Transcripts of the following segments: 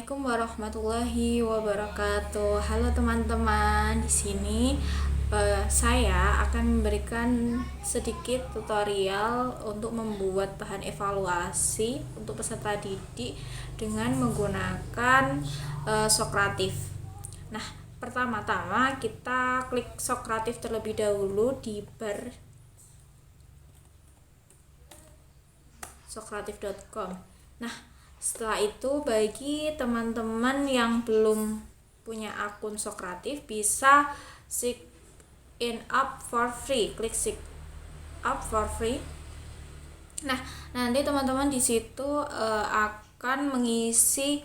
Assalamualaikum warahmatullahi wabarakatuh. Halo teman-teman, di sini saya akan memberikan sedikit tutorial untuk membuat bahan evaluasi untuk peserta didik dengan menggunakan Sokratif. Nah, pertama-tama kita klik Sokratif terlebih dahulu di bar sokratif.com. Nah, setelah itu bagi teman-teman yang belum punya akun Sokratif bisa sign up for free. Klik sign up for free. Nah, nanti teman-teman di situ akan mengisi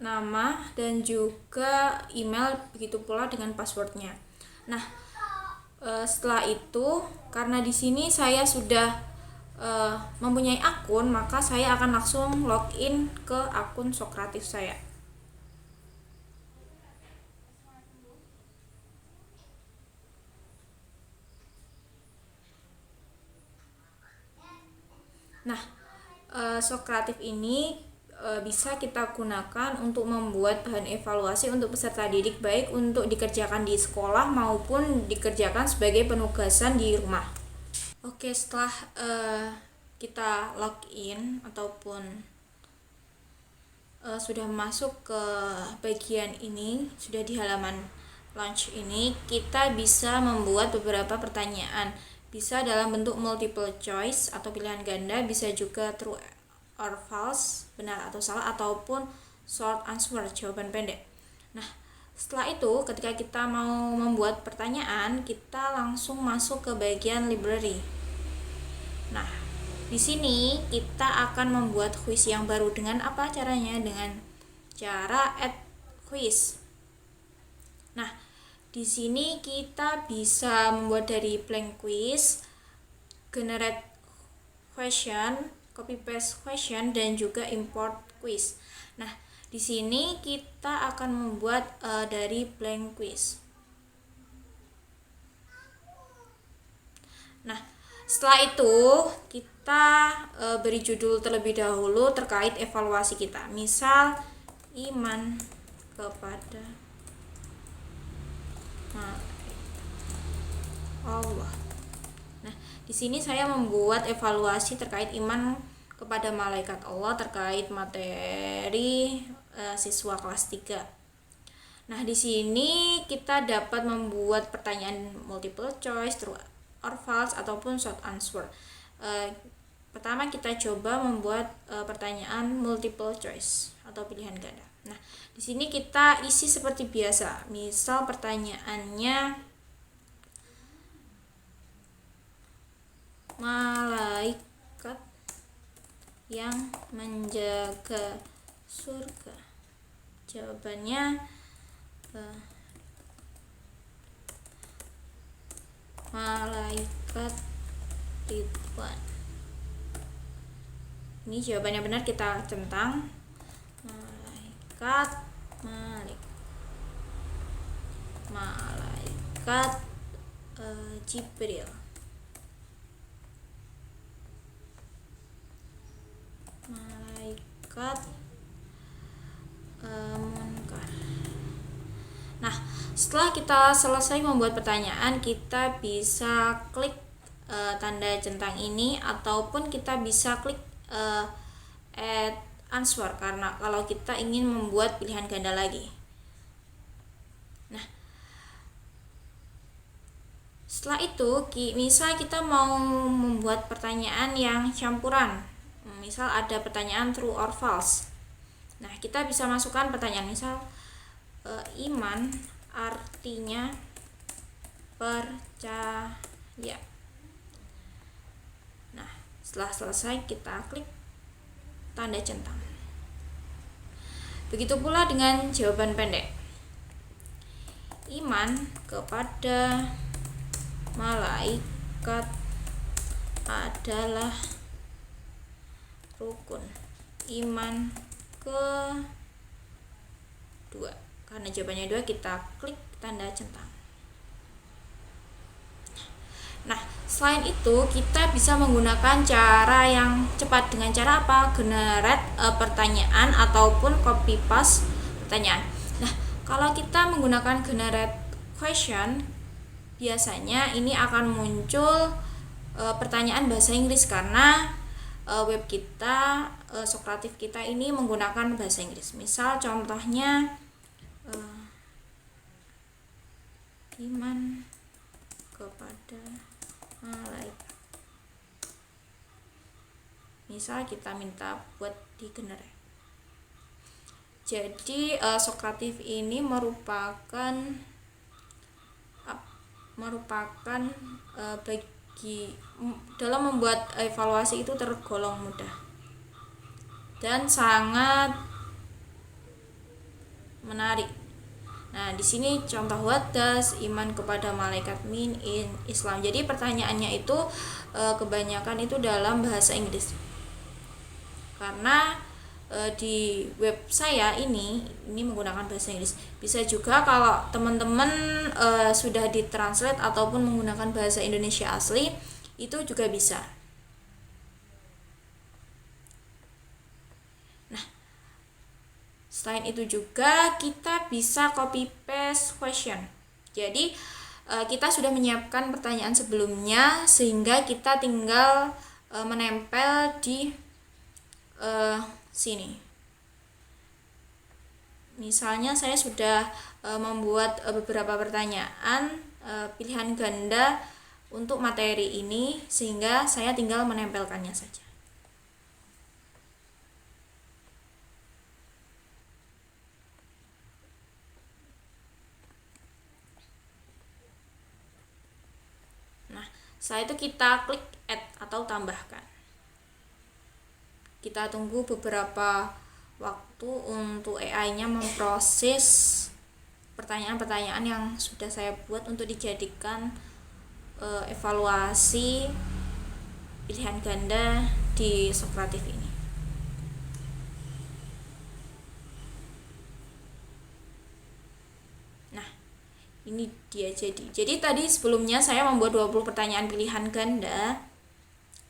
nama dan juga email, begitu pula dengan passwordnya. Nah, setelah itu karena di sini saya sudah mempunyai akun, maka saya akan langsung login ke akun Sokratif saya. Nah, Sokratif ini bisa kita gunakan untuk membuat bahan evaluasi untuk peserta didik, baik untuk dikerjakan di sekolah maupun dikerjakan sebagai penugasan di rumah. Oke, setelah kita login ataupun sudah masuk ke bagian ini, sudah di halaman launch ini, kita bisa membuat beberapa pertanyaan. Bisa dalam bentuk multiple choice atau pilihan ganda, bisa juga true or false, benar atau salah, ataupun short answer, jawaban pendek. Nah, setelah itu ketika kita mau membuat pertanyaan, kita langsung masuk ke bagian library. Nah, di sini kita akan membuat quiz yang baru. Dengan apa caranya? Dengan cara add quiz. Nah, di sini kita bisa membuat dari blank quiz, generate question, copy paste question, dan juga import quiz. Nah, di sini kita akan membuat dari blank quiz. Nah, setelah itu kita beri judul terlebih dahulu terkait evaluasi kita. Misal iman kepada Allah. Nah, di sini saya membuat evaluasi terkait iman kepada malaikat Allah terkait materi siswa kelas 3. Nah, di sini kita dapat membuat pertanyaan multiple choice, true or false, ataupun short answer. Pertama kita coba membuat pertanyaan multiple choice atau pilihan ganda. Nah, di sini kita isi seperti biasa. Misal pertanyaannya, malaikat yang menjaga surga. Jawabannya malaikat Ridwan. Ini jawabannya benar, kita centang malaikat Jibril, malaikat Munkar. Nah, setelah kita selesai membuat pertanyaan, kita bisa klik tanda centang ini, ataupun kita bisa klik add answer karena kalau kita ingin membuat pilihan ganda lagi. Nah, setelah itu misal kita mau membuat pertanyaan yang campuran, misal ada pertanyaan true or false. Nah, kita bisa masukkan pertanyaan, misal iman artinya percaya. Nah, setelah selesai kita klik tanda centang. Begitu pula dengan jawaban pendek. Iman kepada malaikat adalah rukun iman kedua. Karena jawabannya 2, kita klik tanda centang. Nah, selain itu kita bisa menggunakan cara yang cepat dengan cara apa? Generate pertanyaan ataupun copy paste pertanyaan. Nah, kalau kita menggunakan generate question, biasanya ini akan muncul pertanyaan bahasa Inggris karena web kita, Socrative kita ini menggunakan bahasa Inggris. Misal contohnya iman kepada malaikat. Misal kita minta buat di generate. Jadi Socrative ini merupakan bagi dalam membuat evaluasi itu tergolong mudah dan sangat menarik. Nah, di sini contoh, what does iman kepada malaikat mean in Islam? Jadi pertanyaannya itu kebanyakan itu dalam bahasa Inggris. Karena di web saya ini menggunakan bahasa Inggris. Bisa juga kalau teman-teman sudah ditranslate ataupun menggunakan bahasa Indonesia asli, itu juga bisa. Nah, selain itu juga kita bisa copy paste question. Jadi kita sudah menyiapkan pertanyaan sebelumnya sehingga kita tinggal menempel di sini. Misalnya saya sudah membuat beberapa pertanyaan pilihan ganda untuk materi ini sehingga saya tinggal menempelkannya saja. Nah, setelah itu kita klik add atau tambahkan. Kita tunggu beberapa waktu untuk AI-nya memproses pertanyaan-pertanyaan yang sudah saya buat untuk dijadikan evaluasi pilihan ganda di Socrative ini. Nah, ini dia jadi tadi sebelumnya saya membuat 20 pertanyaan pilihan ganda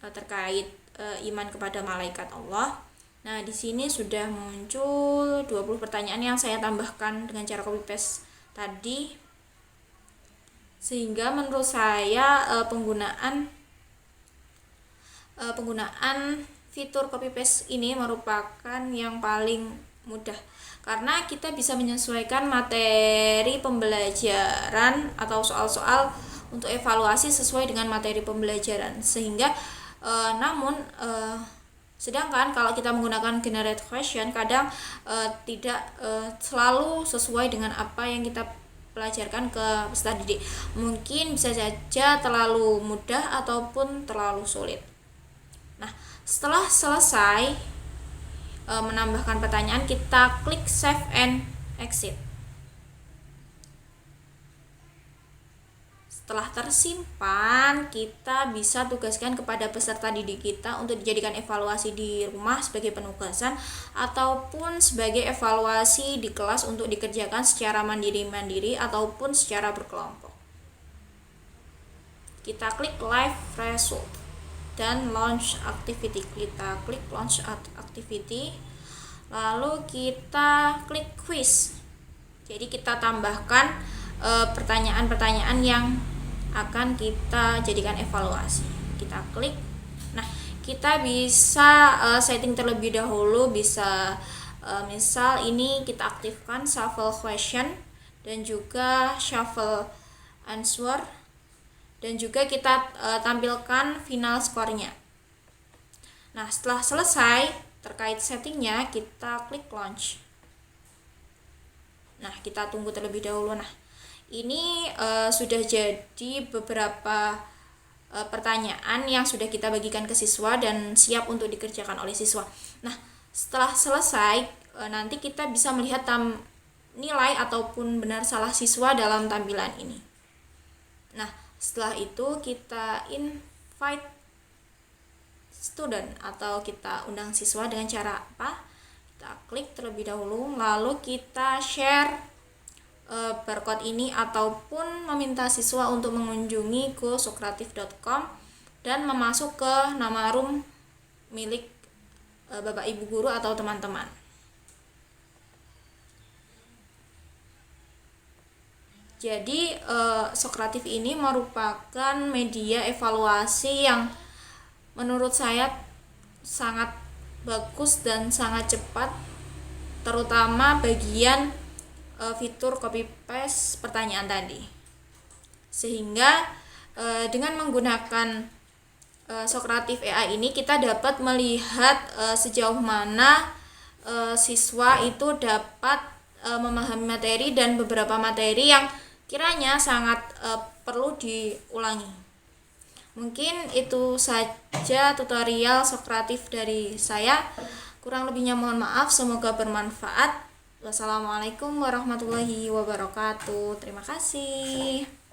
terkait iman kepada malaikat Allah. Nah, di sini sudah muncul 20 pertanyaan yang saya tambahkan dengan cara copy paste tadi. Sehingga menurut saya penggunaan fitur copy paste ini merupakan yang paling mudah karena kita bisa menyesuaikan materi pembelajaran atau soal-soal untuk evaluasi sesuai dengan materi pembelajaran sehingga sedangkan kalau kita menggunakan generate question kadang tidak selalu sesuai dengan apa yang kita pelajarkan ke peserta didik. Mungkin bisa saja terlalu mudah ataupun terlalu sulit. Nah, setelah selesai menambahkan pertanyaan, kita klik save and exit. Setelah tersimpan, kita bisa tugaskan kepada peserta didik kita untuk dijadikan evaluasi di rumah sebagai penugasan ataupun sebagai evaluasi di kelas untuk dikerjakan secara mandiri-mandiri ataupun secara berkelompok. Kita klik live result dan launch activity. Kita klik launch activity, lalu kita klik quiz. Jadi kita tambahkan pertanyaan-pertanyaan yang akan kita jadikan evaluasi. Kita klik. Nah, kita bisa setting terlebih dahulu, bisa misal ini kita aktifkan shuffle question dan juga shuffle answer dan juga kita tampilkan final skornya. Nah, setelah selesai terkait settingnya, kita klik launch. Nah, kita tunggu terlebih dahulu. Nah, ini sudah jadi beberapa pertanyaan yang sudah kita bagikan ke siswa dan siap untuk dikerjakan oleh siswa. Nah, setelah selesai nanti kita bisa melihat nilai ataupun benar salah siswa dalam tampilan ini. Nah, setelah itu kita invite student atau kita undang siswa dengan cara apa? Kita klik terlebih dahulu, lalu kita share barcode ini ataupun meminta siswa untuk mengunjungi gosokratif.com dan memasuk ke nama room milik Bapak Ibu guru atau teman-teman. Jadi Sokratif ini merupakan media evaluasi yang menurut saya sangat bagus dan sangat cepat, terutama bagian fitur copy paste pertanyaan tadi. Sehingga dengan menggunakan Sokratif AI ini kita dapat melihat sejauh mana siswa itu dapat memahami materi dan beberapa materi yang kiranya sangat perlu diulangi. Mungkin itu saja tutorial Sokratif dari saya. Kurang lebihnya mohon maaf, semoga bermanfaat. Wassalamualaikum warahmatullahi wabarakatuh. Terima kasih.